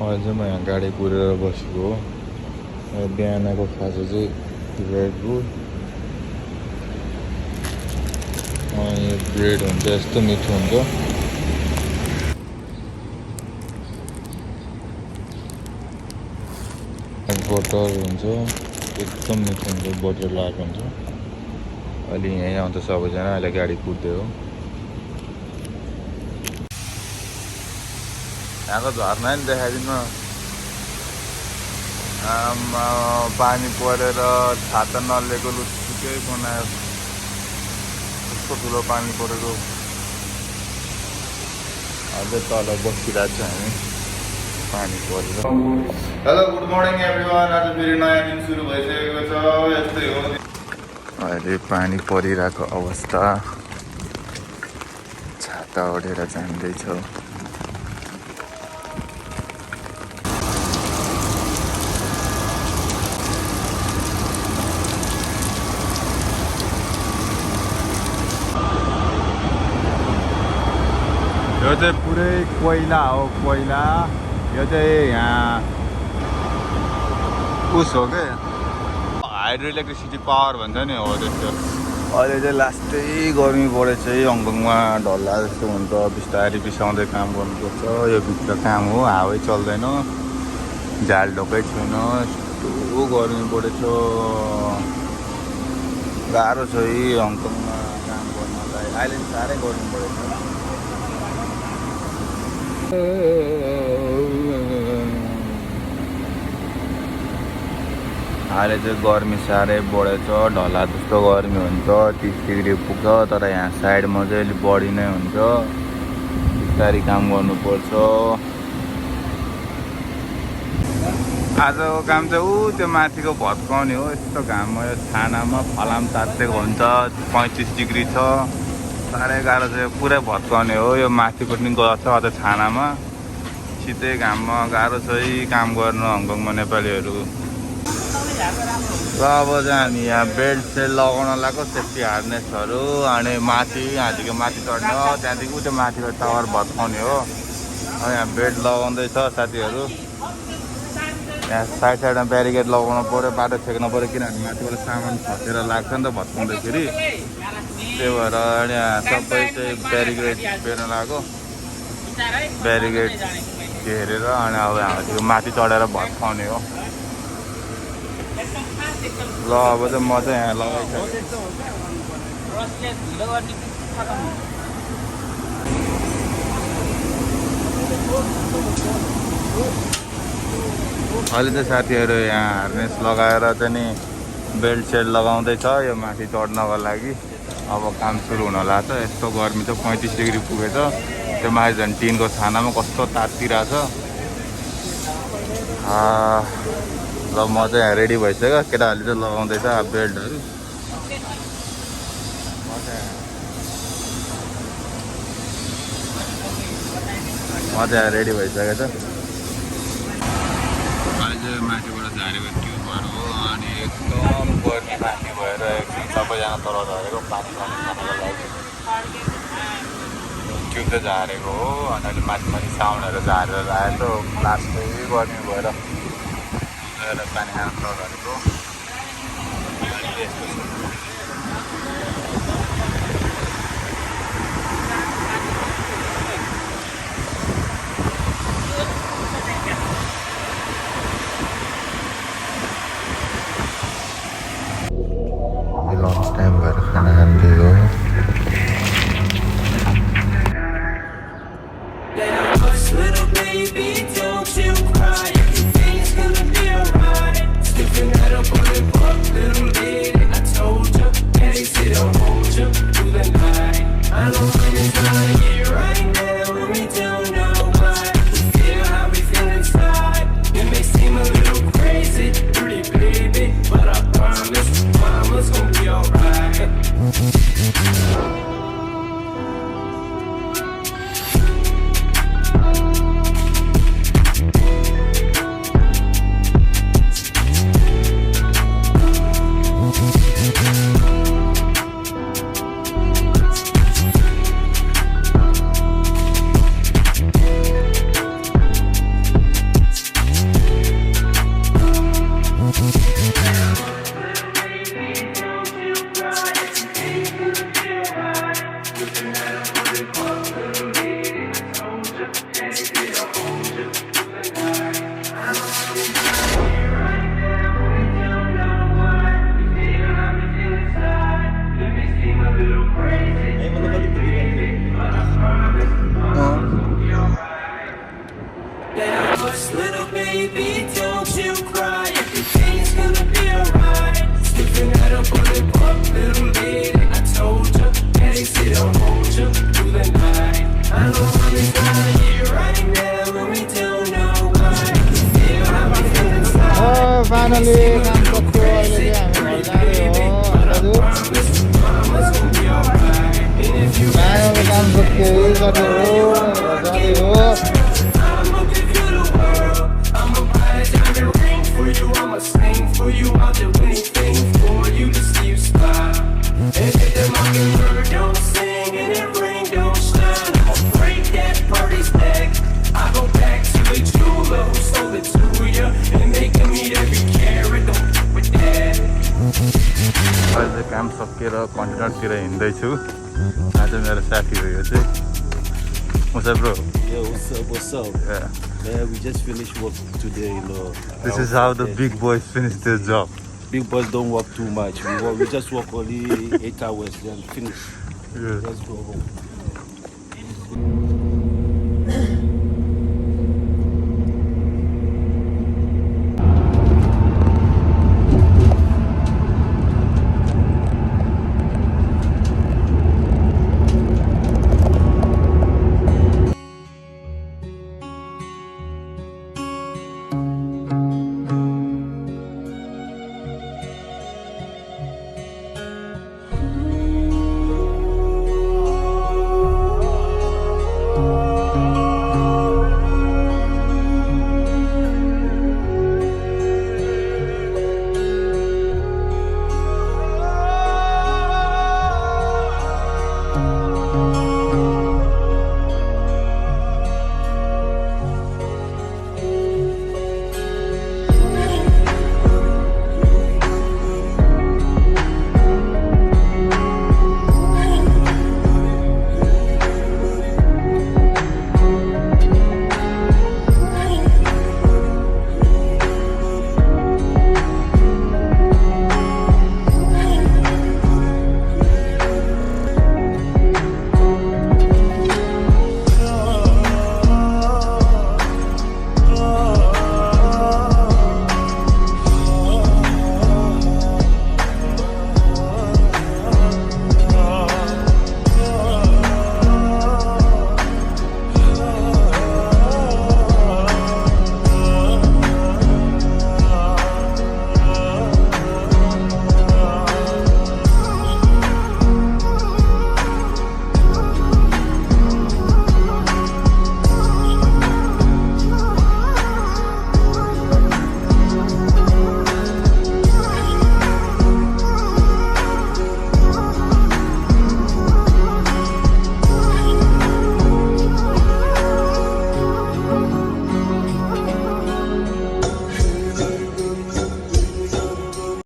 अहिले म यहाँ गाडी कुरेर बसेको हो। बिहानको खाजा चाहिँ रेड बुल, यो ब्रेड हुन्छ, यस्तो मिठो हुन्छ। बटर हुन्छ, एकदम मिठो हुन्छ, बटर लगाएको हुन्छ। अहिले यहीँ आउँछ सबैजना, अहिले गाडी कुद्दै हो। यहाँको झर्ना नि देखाइदिनु। पानी परेर छाता नलिएको लुचुकै बनायो, कस्तो ठुलो पानी परेको। अझै तल बसिरहेको छ हामी पानी परेर। Hello, good morning everyone. आज फेरि नयाँ दिन सुरु भइसकेको छ। यस्तै हो अहिले पानी परिरहेको अवस्था, छाता ओढेर जाँदैछौँ। यो चाहिँ पुरै कोइला हो, कोइला। यो चाहिँ यहाँ उस हो क्या, हाइड्रो इलेक्ट्रिसिटी पावर भन्छ नि, हो त्यस्तो। अहिले चाहिँ लास्टै गर्मी परेछ है, हङकङमा ढल्ला जस्तो हुन्छ। बिस्तारै बिसाउँदै काम गर्नुपर्छ। यो भित्र काम हो, हावै चल्दैन, झाल ढोकै छैन, यस्तो गर्मी परेछ। गाह्रो छ है हङकङमा काम गर्नलाई, अहिले साह्रै गर्मी परेछ। अहिले चाहिँ गर्मी साह्रै बढेछ, ढला जस्तो गर्मी हुन्छ, 30 डिग्री पुग्छ। तर यहाँ साइडमा चाहिँ अलिक बढी नै हुन्छ, बिस्तारै काम गर्नुपर्छ। आजको काम चाहिँ त्यो माथिको भत्काउने हो। यस्तो घाममा यो छानामा फलाम तातेको हुन्छ, 35 डिग्री छ, साह्रै गाह्रो छ। पुरै भत्काउने हो, यो माथिको पनि गर्छ अझ छानामा, शीतै घाममा गाह्रो छ है काम गर्नु हङकङमा नेपालीहरू। र अब चाहिँ हामी यहाँ बेल्ट सेल्ट लगाउन लाग्यो, सेफ्टी हार्नेसहरू, अनि माथि यहाँदेखि माथि चढ्ने हो, त्यहाँदेखि उतै माथिको टावर भत्काउने हो। यहाँ बेल्ट लगाउँदैछ साथीहरू। यहाँ साइड साइडमा ब्यारिकेड लगाउनु पऱ्यो, बाटो छेक्नु पऱ्यो, किनभने माथिबाट सामान खसेर लाग्छ नि त भत्काउँदाखेरि। त्यही भएर यहाँ सबै चाहिँ ब्यारिकेड बेर्न लाग्यो, ब्यारिकेड घेरेर। अनि अब हामीदेखि माथि चढेर भत्काउने हो। ल अब चाहिँ म चाहिँ यहाँ लगाइसकेँ। अहिले चाहिँ साथीहरू यहाँ हार्नेस लगाएर चाहिँ नि बेल्ट सेल्ट लगाउँदैछ यो माथि चढ्नको लागि। अब काम सुरु हुन लाग्छ। यस्तो गर्मी छ, 35 डिग्री पुगेछ। त्यो माथि झन् टिनको छानामा कस्तो तातिरहेछ। ल म चाहिँ यहाँ रेडी भइसक्यो, केटाहरूले चाहिँ लगाउँदैछ बेल्टहरू। म चाहिँ रेडी भइसकेको छ। अहिले चाहिँ माथिबाट झारेको ट्युबहरू हो, अनि एकदम गर्मी माथि भएर एकदम सबैजना तल झरेको पानी खानको लागि। ट्युब चाहिँ झारेको हो, अनि अहिले माथि माथि साउन्डहरू झारेर आएको, लास्टै गर्मी भएर पानी खान तल झरेको। लन्च टाइम भएर खाना खाँदै हो। Little baby, don't you cry. Everything's gonna be alright. Stiffen that up on the little lady. I told Now hush, little baby, don't you cry. Everything's gonna be alright. Sniffing at a bullet pop, little lady. I told you, daddy said I'll hold you through the night. I know mommy's not here right now, and we don't know why. Still have my feelings inside. Finally काम सक्यो अहिले चाहिँ हामी घर जाने हो दाजु Mama's gonna be alright. And if you finally काम सक्यो गर्ने हो घर जाने हो I'ma give you the world. I'ma buy a diamond ring for you. I'ma sing for you. I'll do anything for you to see you smile. And if the mockingbird don't sing and that ring don't shine, I'll break that birdie's neck. I go back to the jeweler who sold it to you, and they can meet every carrot. Don't f with that. अहिले चाहिँ काम सकिएर कन्टेनरतिर हिँड्दैछु आज मेरो साथी हो यो चाहिँ मुसा bro Yeah, what's up? Yeah, we just finished work today, you know. This is how the big boys finish their job. Big boys don't work too much. We just work only 8 hours, then finish. Yeah. Let's go home.